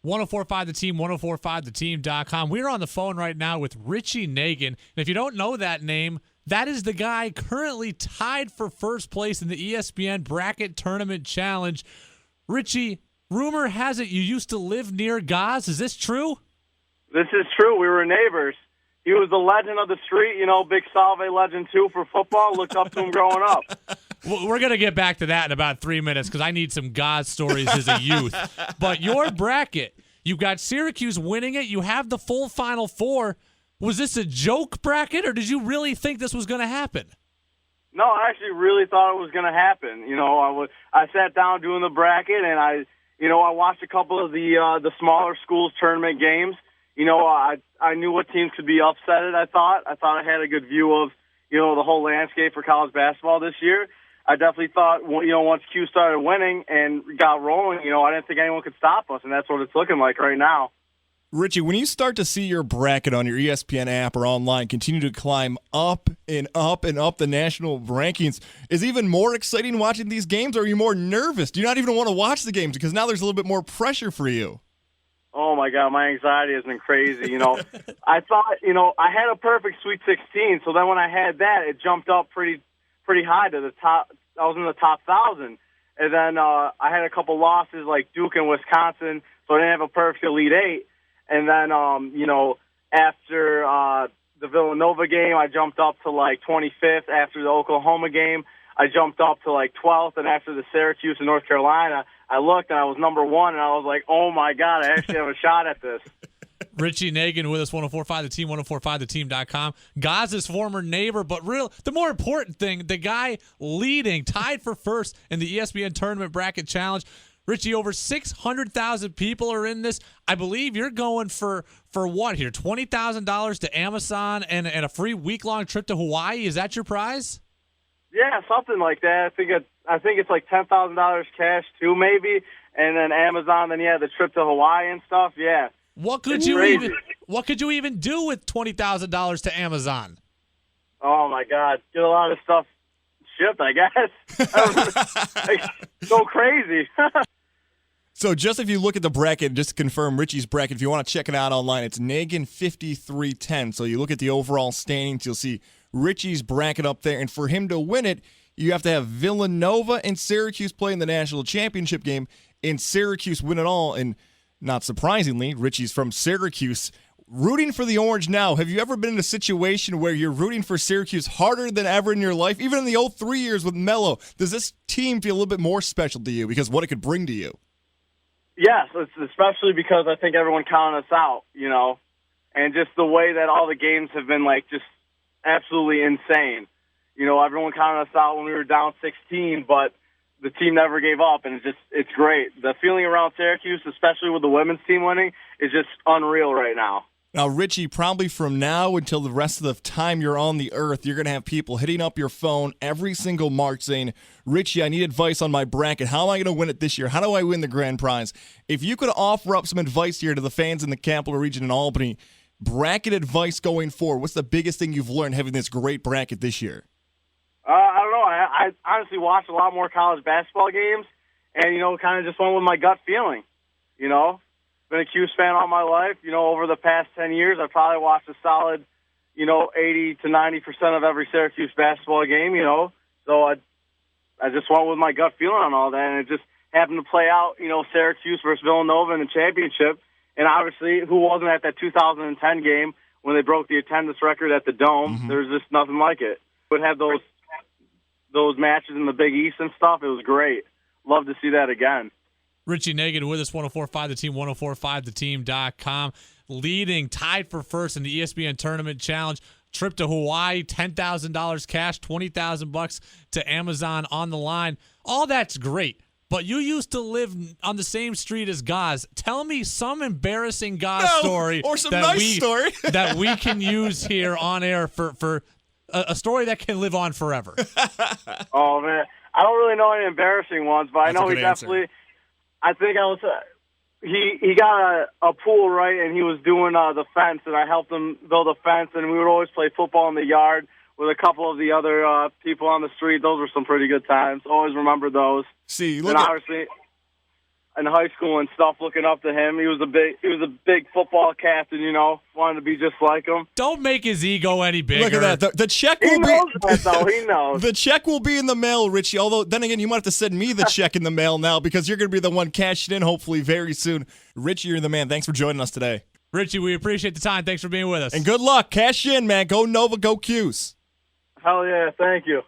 1045 The Team, 1045theteam.com. We're on the phone right now with Richie Naegan. And if you don't know that name, that is the guy currently tied for first place in the ESPN Bracket Tournament Challenge. Richie, rumor has it you used to live near Gaz. Is this true? This is true. We were neighbors. He was the legend of the street, big Salve legend, too, for football. Looked up to him growing up. We're going to get back to that in about 3 minutes because I need some Gaz stories as a youth. But your bracket, you've got Syracuse winning it. You have the full Final Four. Was this a joke bracket, or did you really think this was going to happen? No, I actually really thought it was going to happen. I sat down doing the bracket, and I watched a couple of the smaller schools tournament games. I knew what teams could be upsetted, I thought. I thought I had a good view of, the whole landscape for college basketball this year. I definitely thought, once Q started winning and got rolling, I didn't think anyone could stop us, and that's what it's looking like right now. Richie, when you start to see your bracket on your ESPN app or online continue to climb up and up and up the national rankings, is it even more exciting watching these games, or are you more nervous? Do you not even want to watch the games because now there's a little bit more pressure for you? Oh, my God, my anxiety has been crazy. I thought, I had a perfect Sweet 16, so then when I had that, it jumped up pretty high to the top. I was in the top 1,000. And then I had a couple losses like Duke and Wisconsin, so I didn't have a perfect Elite Eight. And then, after the Villanova game, I jumped up to like 25th. After the Oklahoma game, I jumped up to like 12th. And after the Syracuse and North Carolina, I looked and I was number 1, and I was like, oh, my God, I actually have a shot at this. Richie Naegan with us, 1045 The Team, 1045theteam.com. Gaz's former neighbor, but the more important thing, the guy leading, tied for first in the ESPN Tournament Bracket Challenge. Richie, over 600,000 people are in this. I believe you're going for what here? $20,000 to Amazon and a free week-long trip to Hawaii. Is that your prize? Yeah, something like that. I think it's like $10,000 cash too, maybe, and then Amazon. Then the trip to Hawaii and stuff. Yeah. What could you even do with $20,000 to Amazon? Oh my God, get a lot of stuff shipped, I guess. Go crazy. So just if you look at the bracket, just to confirm Richie's bracket, if you want to check it out online, it's Naegan 5310. So you look at the overall standings, you'll see Richie's bracket up there. And for him to win it, you have to have Villanova and Syracuse play in the national championship game, and Syracuse win it all. And not surprisingly, Richie's from Syracuse. Rooting for the Orange now, have you ever been in a situation where you're rooting for Syracuse harder than ever in your life? Even in the 03 years with Melo, does this team feel a little bit more special to you because what it could bring to you? Yes, especially because I think everyone counted us out, and just the way that all the games have been just absolutely insane. Everyone counted us out when we were down 16, but the team never gave up, and it's great. The feeling around Syracuse, especially with the women's team winning, is just unreal right now. Now, Richie, probably from now until the rest of the time you're on the earth, you're going to have people hitting up your phone every single March saying, Richie, I need advice on my bracket. How am I going to win it this year? How do I win the grand prize? If you could offer up some advice here to the fans in the Capital Region in Albany, bracket advice going forward, what's the biggest thing you've learned having this great bracket this year? I don't know. I honestly watched a lot more college basketball games and, kind of just went with my gut feeling, Been a Cuse fan all my life. Over the past 10 years, I've probably watched a solid, 80 to 90% of every Syracuse basketball game, So I just went with my gut feeling on all that, and it just happened to play out, Syracuse versus Villanova in the championship. And obviously, who wasn't at that 2010 game when they broke the attendance record at the Dome? Mm-hmm. There's just nothing like it. Would have those matches in the Big East and stuff. It was great. Love to see that again. Richie Naegan with us, 1045 The Team, 1045theteam.com. Leading, tied for first in the ESPN Tournament Challenge. Trip to Hawaii, $10,000 cash, $20,000 to Amazon on the line. All that's great. But you used to live on the same street as Gaz. Tell me some embarrassing Gaz story. Or some nice story. that we can use here on air for a story that can live on forever. Oh, man. I don't really know any embarrassing ones, but I know he definitely – I think I was he got a pool, right, and he was doing the fence, and I helped him build a fence, and we would always play football in the yard with a couple of the other people on the street. Those were some pretty good times. Always remember those. See, and obviously, in high school and stuff, looking up to him. He was a big football captain, you know. Wanted to be just like him. Don't make his ego any bigger. Look at that. The check will He be. knows that, though. He knows. The check will be in the mail, Richie. Although, then again, you might have to send me the check in the mail now because you're going to be the one cashing in hopefully very soon. Richie, you're the man. Thanks for joining us today. Richie, we appreciate the time. Thanks for being with us. And good luck. Cash in, man. Go Nova. Go Qs. Hell yeah. Thank you.